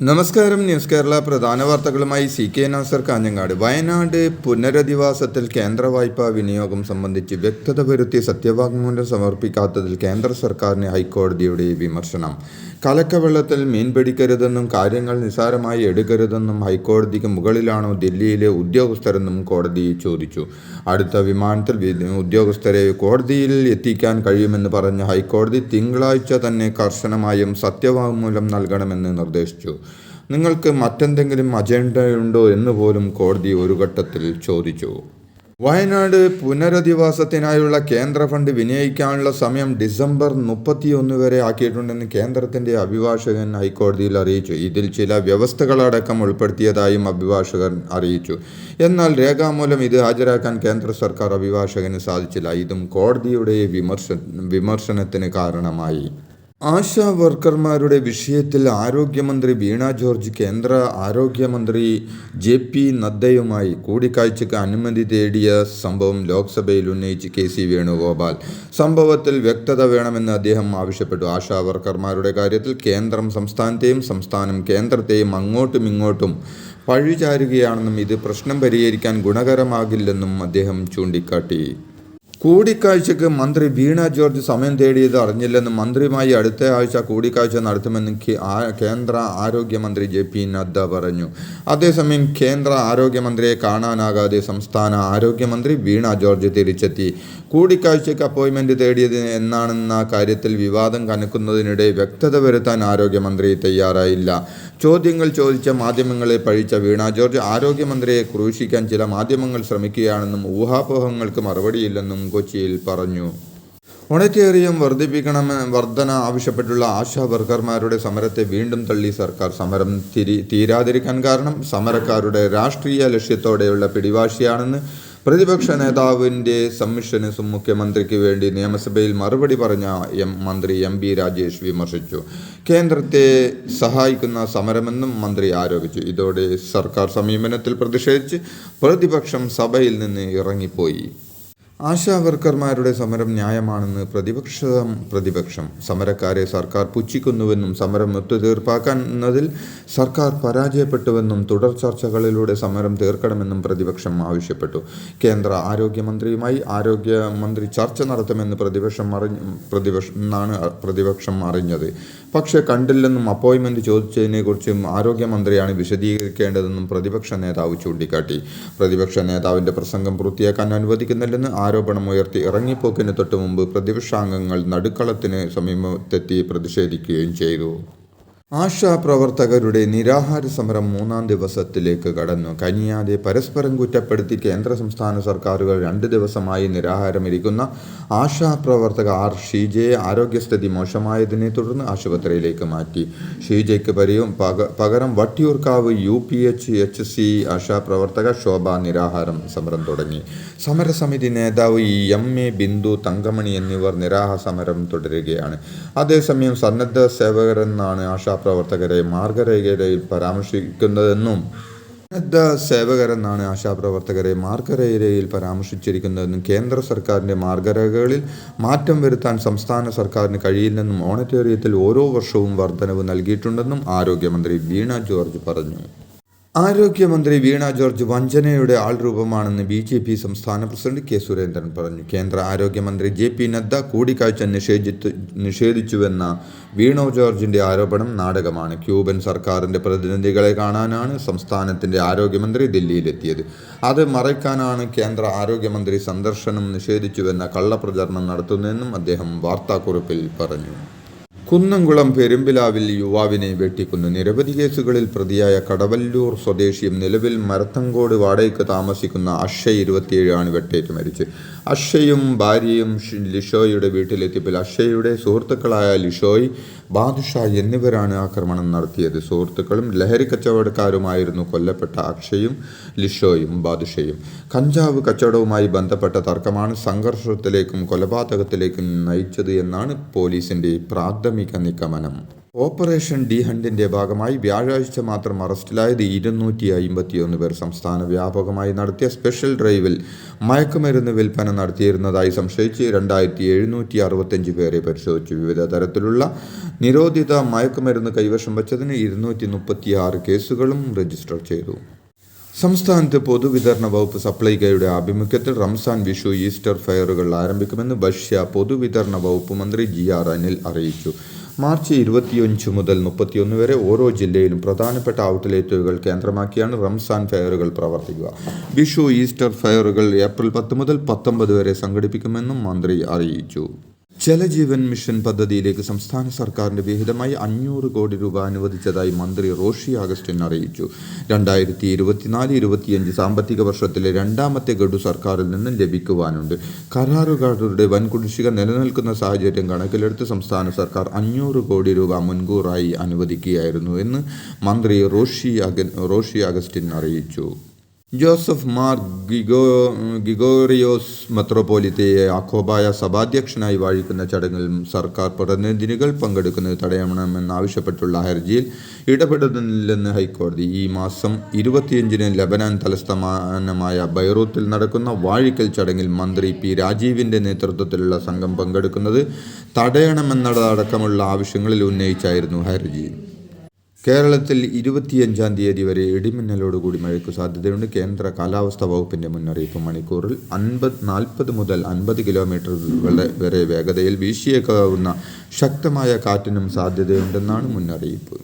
നമസ്കാരം. ന്യൂസ് കേരള പ്രധാന വാർത്തകളുമായി CK നാസർ, കാഞ്ഞങ്ങാട്. വയനാട് പുനരധിവാസത്തിൽ കേന്ദ്ര വായ്പാ വിനിയോഗം സംബന്ധിച്ച് വ്യക്തത വരുത്തി സത്യവാങ്മൂലം സമർപ്പിക്കാത്തതിൽ കേന്ദ്ര സർക്കാരിന് ഹൈക്കോടതിയുടെ വിമർശനം. കലക്കവെള്ളത്തിൽ മീൻ പിടിക്കരുതെന്നും കാര്യങ്ങൾ നിസ്സാരമായി എടുക്കരുതെന്നും ഹൈക്കോടതിക്ക് മുകളിലാണോ ദില്ലിയിലെ ഉദ്യോഗസ്ഥരെന്നും കോടതി ചോദിച്ചു. അടുത്ത വിമാനത്തിൽ ഉദ്യോഗസ്ഥരെ കോടതിയിൽ എത്തിക്കാൻ കഴിയുമെന്ന് പറഞ്ഞ ഹൈക്കോടതി തിങ്കളാഴ്ച തന്നെ കർശനമായും സത്യവാങ്മൂലം നൽകണമെന്ന് നിർദ്ദേശിച്ചു. നിങ്ങൾക്ക് മറ്റെന്തെങ്കിലും അജണ്ടയുണ്ടോ എന്ന് പോലും കോടതി ഒരു ഘട്ടത്തിൽ ചോദിച്ചു. വയനാട് പുനരധിവാസത്തിനായുള്ള കേന്ദ്ര ഫണ്ട് വിനിയോഗിക്കാനുള്ള സമയം ഡിസംബർ 31 വരെ ആക്കിയിട്ടുണ്ടെന്ന് കേന്ദ്രത്തിന്റെ അഭിഭാഷകൻ ഹൈക്കോടതിയിൽ അറിയിച്ചു. ഇതിൽ ചില വ്യവസ്ഥകളടക്കം ഉൾപ്പെടുത്തിയതായും അഭിഭാഷകൻ അറിയിച്ചു. എന്നാൽ രേഖാമൂലം ഇത് ഹാജരാക്കാൻ കേന്ദ്ര സർക്കാർ അഭിഭാഷകന് സാധിച്ചില്ല. ഇതും കോടതിയുടെ വിമർശനത്തിന് കാരണമായി. ആശാ വർക്കർമാരുടെ വിഷയത്തിൽ ആരോഗ്യമന്ത്രി വീണ ജോർജ് കേന്ദ്ര ആരോഗ്യമന്ത്രി JP നദ്ദയുമായി കൂടിക്കാഴ്ചയ്ക്ക് അനുമതി തേടിയ സംഭവം ലോക്സഭയിൽ ഉന്നയിച്ച് KC വേണുഗോപാൽ. സംഭവത്തിൽ വ്യക്തത വേണമെന്ന് അദ്ദേഹം ആവശ്യപ്പെട്ടു. ആശാ വർക്കർമാരുടെ കാര്യത്തിൽ കേന്ദ്രം സംസ്ഥാനത്തെയും സംസ്ഥാനം കേന്ദ്രത്തെയും അങ്ങോട്ടും ഇങ്ങോട്ടും പഴിചാരുകയാണെന്നും ഇത് പ്രശ്നം പരിഹരിക്കാൻ ഗുണകരമാകില്ലെന്നും അദ്ദേഹം ചൂണ്ടിക്കാട്ടി. കൂടിക്കാഴ്ചയ്ക്ക് മന്ത്രി വീണ ജോർജ് സമയം തേടിയത് അറിഞ്ഞില്ലെന്നും മന്ത്രിയുമായി അടുത്ത ആഴ്ച കൂടിക്കാഴ്ച നടത്തുമെന്നും കേന്ദ്ര ആരോഗ്യമന്ത്രി JP നദ്ദ പറഞ്ഞു. അതേസമയം കേന്ദ്ര ആരോഗ്യമന്ത്രിയെ കാണാനാകാതെ സംസ്ഥാന ആരോഗ്യമന്ത്രി വീണ ജോർജ് തിരിച്ചെത്തി. കൂടിക്കാഴ്ചയ്ക്ക് അപ്പോയിൻമെന്റ് തേടിയത് എന്നാണെന്ന കാര്യത്തിൽ വിവാദം കനക്കുന്നതിനിടെ വ്യക്തത വരുത്താൻ ആരോഗ്യമന്ത്രി തയ്യാറായില്ല. ചോദ്യങ്ങൾ ചോദിച്ച മാധ്യമങ്ങളെ പഴിച്ച വീണ ജോർജ് ആരോഗ്യമന്ത്രിയെ ക്രൂശിക്കാൻ ചില മാധ്യമങ്ങൾ ശ്രമിക്കുകയാണെന്നും ഊഹാപോഹങ്ങൾക്ക് മറുപടിയില്ലെന്നും കൊച്ചിയിൽ പറഞ്ഞു. ഓണറ്റേറിയം വർധന ആവശ്യപ്പെട്ടുള്ള ആശാ വർക്കർമാരുടെ സമരത്തെ വീണ്ടും തള്ളി സർക്കാർ. സമരം തീരാതിരിക്കാൻ കാരണം സമരക്കാരുടെ രാഷ്ട്രീയ ലക്ഷ്യത്തോടെയുള്ള പിടിവാശിയാണെന്ന് പ്രതിപക്ഷ നേതാവിൻ്റെ സബ്മിഷന് മുഖ്യമന്ത്രിക്ക് വേണ്ടി നിയമസഭയിൽ മറുപടി പറഞ്ഞ മന്ത്രി MB രാജേഷ് വിമർശിച്ചു. കേന്ദ്രത്തെ സഹായിക്കുന്ന സമരമെന്നും മന്ത്രി ആരോപിച്ചു. ഇതോടെ സർക്കാർ സമീപനത്തിൽ പ്രതിഷേധിച്ച് പ്രതിപക്ഷം സഭയിൽ നിന്ന് ഇറങ്ങിപ്പോയി. ആശാ വർക്കർമാരുടെ സമരം ന്യായമാണെന്ന് പ്രതിപക്ഷം സമരക്കാരെ സർക്കാർ പുച്ഛിക്കുന്നുവെന്നും സമരം ഒത്തുതീർപ്പാക്കുന്നതിൽ സർക്കാർ പരാജയപ്പെട്ടുവെന്നും തുടർ ചർച്ചകളിലൂടെ സമരം തീർക്കണമെന്നും പ്രതിപക്ഷം ആവശ്യപ്പെട്ടു. കേന്ദ്ര ആരോഗ്യമന്ത്രിയുമായി ആരോഗ്യമന്ത്രി ചർച്ച നടത്തുമെന്ന് പ്രതിപക്ഷം അറിഞ്ഞത്. പക്ഷേ കണ്ടില്ലെന്നും അപ്പോയിൻമെന്റ് ചോദിച്ചതിനെക്കുറിച്ചും ആരോഗ്യമന്ത്രിയാണ് വിശദീകരിക്കേണ്ടതെന്നും പ്രതിപക്ഷ നേതാവ് ചൂണ്ടിക്കാട്ടി. പ്രതിപക്ഷ നേതാവിൻ്റെ പ്രസംഗം പൂർത്തിയാക്കാൻ അനുവദിക്കുന്നില്ലെന്ന് ആരോപണമുയർത്തി ഇറങ്ങിപ്പോക്കിന് തൊട്ടുമുമ്പ് പ്രതിപക്ഷാംഗങ്ങൾ നടുക്കളത്തിന് സമീപത്തെത്തി പ്രതിഷേധിക്കുകയും ചെയ്തു. ആശാ പ്രവർത്തകരുടെ നിരാഹാര സമരം 3-ാം ദിവസത്തിലേക്ക് കടന്നു. കനിയാതെ പരസ്പരം കുറ്റപ്പെടുത്തി കേന്ദ്ര സംസ്ഥാന സർക്കാരുകൾ 2 ദിവസമായി നിരാഹാരമിരിക്കുന്ന ആശാ പ്രവർത്തക ഷീജയെ ആരോഗ്യസ്ഥിതി മോശമായതിനെ തുടർന്ന് ആശുപത്രിയിലേക്ക് മാറ്റി. ഷീജയ്ക്ക് പകരം വട്ടിയൂർക്കാവ് UPHC ആശാ പ്രവർത്തക ശോഭ നിരാഹാരം സമരം തുടങ്ങി. സമരസമിതി നേതാവ് MA ബിന്ദു, തങ്കമണി എന്നിവർ നിരാഹാര സമരം തുടരുകയാണ്. അതേസമയം സന്നദ്ധ സേവകരെന്നാണ് ആശാ പ്രവർത്തകരെ മാർഗരേഖയിൽ പരാമർശിക്കുന്നതെന്നും പരാമർശിച്ചിരിക്കുന്നതെന്നും കേന്ദ്ര സർക്കാരിൻ്റെ മാർഗരേഖകളിൽ മാറ്റം വരുത്താൻ സംസ്ഥാന സർക്കാരിന് കഴിയില്ലെന്നും ഓണറ്റേറിയത്തിൽ ഓരോ വർഷവും വർധനവ് നൽകിയിട്ടുണ്ടെന്നും ആരോഗ്യമന്ത്രി വീണ ജോർജ് പറഞ്ഞു. ആരോഗ്യമന്ത്രി വീണ ജോർജ് വഞ്ചനയുടെ ആൾരൂപമാണെന്ന് BJP സംസ്ഥാന പ്രസിഡന്റ് K സുരേന്ദ്രൻ പറഞ്ഞു. കേന്ദ്ര ആരോഗ്യമന്ത്രി JP നദ്ദ കൂടിക്കാഴ്ച നിഷേധിച്ചുവെന്ന വീണ ജോർജിന്റെ ആരോപണം നാടകമാണ്. ക്യൂബൻ സർക്കാരിന്റെ പ്രതിനിധികളെ കാണാനാണ് സംസ്ഥാനത്തിന്റെ ആരോഗ്യമന്ത്രി ദില്ലിയിലെത്തിയത്. അത് മറയ്ക്കാനാണ് കേന്ദ്ര ആരോഗ്യമന്ത്രി സന്ദർശനം നിഷേധിച്ചുവെന്ന കള്ളപ്രചരണം നടത്തുന്നതെന്നും അദ്ദേഹം വാർത്താക്കുറിപ്പിൽ പറഞ്ഞു. കുന്നംകുളം പെരുമ്പിലാവിൽ യുവാവിനെ വെട്ടിക്കൊന്നു. നിരവധി കേസുകളിൽ പ്രതിയായ കടവല്ലൂർ സ്വദേശിയും നിലവിൽ മരത്തങ്കോട് വാടകയ്ക്ക് താമസിക്കുന്ന അക്ഷയ് 27 ആണ് വെട്ടേറ്റ് മരിച്ചത്. അക്ഷയും ഭാര്യയും ലിഷോയുടെ വീട്ടിലെത്തിയപ്പോൾ അക്ഷയുടെ സുഹൃത്തുക്കളായ ലിഷോയ്, ബാദുഷ എന്നിവരാണ് ആക്രമണം നടത്തിയത്. സുഹൃത്തുക്കളും ലഹരി കച്ചവടക്കാരുമായിരുന്നു കൊല്ലപ്പെട്ട അക്ഷയും ലിഷോയും ബാദുഷയും. കഞ്ചാവ് കച്ചവടവുമായി ബന്ധപ്പെട്ട തർക്കമാണ് സംഘർഷത്തിലേക്കും കൊലപാതകത്തിലേക്കും നയിച്ചത് എന്നാണ് പോലീസിന്റെ പ്രാഥമിക നിഗമനം. ഓപ്പറേഷൻ ഡി ഹണ്ടിന്റെ ഭാഗമായി വ്യാഴാഴ്ച മാത്രം അറസ്റ്റിലായത് 251 പേർ. സംസ്ഥാന വ്യാപകമായി നടത്തിയ സ്പെഷ്യൽ ഡ്രൈവിൽ മയക്കുമരുന്ന് വിൽപ്പന നടത്തിയിരുന്നതായി സംശയിച്ച് 2765 പേരെ പരിശോധിച്ചു. വിവിധ തരത്തിലുള്ള നിരോധിത മയക്കുമരുന്ന് കൈവശം വച്ചതിന് 236 കേസുകളും രജിസ്റ്റർ ചെയ്തു. സംസ്ഥാനത്ത് പൊതുവിതരണ വകുപ്പ് സപ്ലൈകോയുടെ ആഭിമുഖ്യത്തിൽ റംസാൻ, വിഷു, ഈസ്റ്റർ ഫെയറുകൾ ആരംഭിക്കുമെന്ന് ഭക്ഷ്യ പൊതുവിതരണ വകുപ്പ് മന്ത്രി GR അനിൽ അറിയിച്ചു. മാർച്ച് 25 മുതൽ 31 വരെ ഓരോ ജില്ലയിലും പ്രധാനപ്പെട്ട ഔട്ട്ലെറ്റുകൾ കേന്ദ്രമാക്കിയാണ് റംസാൻ ഫെയറുകൾ പ്രവർത്തിക്കുക. വിഷു, ഈസ്റ്റർ ഫെയറുകൾ ഏപ്രിൽ 10 മുതൽ 19 വരെ സംഘടിപ്പിക്കുമെന്നും മന്ത്രി അറിയിച്ചു. ജലജീവൻ മിഷൻ പദ്ധതിയിലേക്ക് സംസ്ഥാന സർക്കാരിന്റെ വിഹിതമായി 500 കോടി രൂപ അനുവദിച്ചതായി മന്ത്രി റോഷി അഗസ്റ്റിൻ അറിയിച്ചു. 2024-25 സാമ്പത്തിക വർഷത്തിലെ രണ്ടാമത്തെ ഗഡു സർക്കാരിൽ നിന്നും ലഭിക്കുവാനുണ്ട്. കരാറുകാരുടെ വൻ കുടിശ്ശിക നിലനിൽക്കുന്ന സാഹചര്യം കണക്കിലെടുത്ത് സംസ്ഥാന സർക്കാർ 500 കോടി രൂപ മുൻകൂറായി അനുവദിക്കുകയായിരുന്നു എന്ന് മന്ത്രി റോഷി അഗസ്റ്റിൻ അറിയിച്ചു. ജോസഫ് മാർ ഗിഗോറിയോസ് മെത്രോപൊലിത്തയെ യാക്കോബായ സഭാധ്യക്ഷനായി വാഴിക്കുന്ന ചടങ്ങിൽ സർക്കാർ പ്രതിനിധികൾ പങ്കെടുക്കുന്നത് തടയണമെന്നാവശ്യപ്പെട്ടുള്ള ഹർജിയിൽ ഇടപെടുന്നില്ലെന്ന് ഹൈക്കോടതി. ഈ മാസം 25-ന് ലബനാൻ തലസ്ഥാനമായ ബൈറൂത്തിൽ നടക്കുന്ന വാഴിക്കൽ ചടങ്ങിൽ മന്ത്രി P. രാജീവിൻ്റെ നേതൃത്വത്തിലുള്ള സംഘം പങ്കെടുക്കുന്നത് തടയണമെന്നതടക്കമുള്ള ആവശ്യങ്ങളിൽ ഉന്നയിച്ചായിരുന്നു ഹർജി. കേരളത്തിൽ 25-ാം തീയതി വരെ ഇടിമിന്നലോടുകൂടി മഴയ്ക്ക് സാധ്യതയുണ്ട്. കേന്ദ്ര കാലാവസ്ഥാ വകുപ്പിന്റെ മുന്നറിയിപ്പ്. മണിക്കൂറിൽ 40 മുതൽ 50 കിലോമീറ്റർ വരെ വേഗതയിൽ വീശിയേക്കാവുന്ന ശക്തമായ കാറ്റിനും സാധ്യതയുണ്ടെന്നാണ് മുന്നറിയിപ്പ്.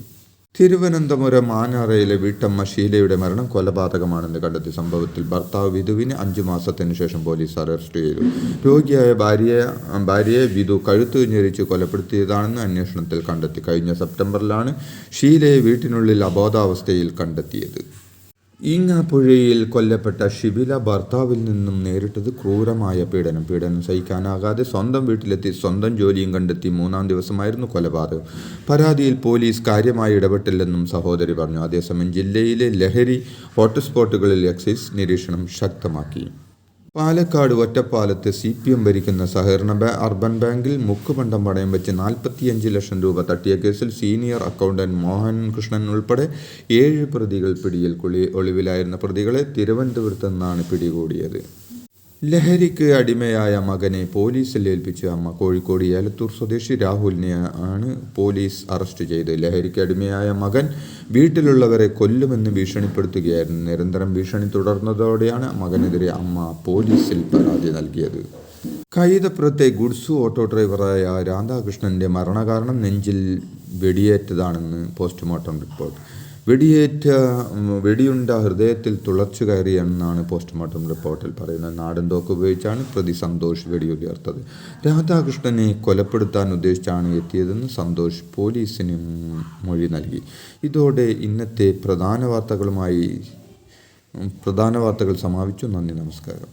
തിരുവനന്തപുരം ആനാറയിലെ വീട്ടമ്മ ഷീലയുടെ മരണം കൊലപാതകമാണെന്ന് കണ്ടെത്തി. സംഭവത്തിൽ ഭർത്താവ് വിധുവിനെ 5 മാസത്തിന് ശേഷം പോലീസ് അറസ്റ്റ് ചെയ്തു. രോഗിയായ ഭാര്യയെ വിധു കഴുത്തു ഞെരിച്ച് കൊലപ്പെടുത്തിയതാണെന്ന് അന്വേഷണത്തിൽ കണ്ടെത്തി. കഴിഞ്ഞ സെപ്റ്റംബറിലാണ് ഷീലയെ വീട്ടിനുള്ളിൽ അബോധാവസ്ഥയിൽ കണ്ടെത്തിയത്. ഈങ്ങാപ്പുഴയിൽ കൊല്ലപ്പെട്ട ഷിബില ഭർത്താവിൽ നിന്നും നേരിട്ടത് ക്രൂരമായ പീഡനം സഹിക്കാനാകാതെ സ്വന്തം വീട്ടിലെത്തി സ്വന്തം ജോലിയും കണ്ടെത്തി 3-ാം ദിവസമായിരുന്നു കൊലപാതകം. പരാതിയിൽ പോലീസ് കാര്യമായി ഇടപെട്ടില്ലെന്നും സഹോദരി പറഞ്ഞു. അതേസമയം ജില്ലയിലെ ലഹരി ഹോട്ട്സ്പോട്ടുകളിൽ എക്സൈസ് നിരീക്ഷണം ശക്തമാക്കി. പാലക്കാട് ഒറ്റപ്പാലത്ത് CPM ഭരിക്കുന്ന സഹകരണ അർബൻ ബാങ്കിൽ മുക്കുപണ്ടം പണയം വെച്ച് 45 ലക്ഷം രൂപ തട്ടിയ കേസിൽ സീനിയർ അക്കൗണ്ടന്റ് മോഹൻ കൃഷ്ണൻ ഉൾപ്പെടെ 7 പ്രതികൾ പിടിയിൽ. ഒളിവിലായിരുന്ന പ്രതികളെ തിരുവനന്തപുരത്ത് നിന്നാണ് പിടികൂടിയത്. ലഹരിക്ക് അടിമയായ മകനെ പോലീസിൽ ഏൽപ്പിച്ച അമ്മ. കോഴിക്കോട് ഏലത്തൂർ സ്വദേശി രാഹുലിനെ ആണ് പോലീസ് അറസ്റ്റ് ചെയ്തത്. ലഹരിക്ക് അടിമയായ മകൻ വീട്ടിലുള്ളവരെ കൊല്ലുമെന്ന് ഭീഷണിപ്പെടുത്തുകയായിരുന്നു. നിരന്തരം ഭീഷണി തുടർന്നതോടെയാണ് മകനെതിരെ അമ്മ പോലീസിൽ പരാതി നൽകിയത്. കൈതപ്പുറത്തെ ഗുഡ്സ് ഓട്ടോ ഡ്രൈവറായ രാധാകൃഷ്ണന്റെ മരണകാരണം നെഞ്ചിൽ വെടിയേറ്റതാണെന്ന് പോസ്റ്റ്മോർട്ടം റിപ്പോർട്ട്. വെടിയുണ്ട ഹൃദയത്തിൽ തുളച്ചു കയറിയെന്നാണ് പോസ്റ്റ്മോർട്ടം റിപ്പോർട്ടിൽ പറയുന്നത്. നാടൻ തോക്ക് ഉപയോഗിച്ചാണ് പ്രതി സന്തോഷ് വെടിയുതിർത്തത്. രാധാകൃഷ്ണനെ കൊലപ്പെടുത്താൻ ഉദ്ദേശിച്ചാണ് എത്തിയതെന്ന് സന്തോഷ് പോലീസിന് മൊഴി നൽകി. ഇതോടെ ഇന്നത്തെ പ്രധാന വാർത്തകൾ സമാപിച്ചു. നന്ദി, നമസ്കാരം.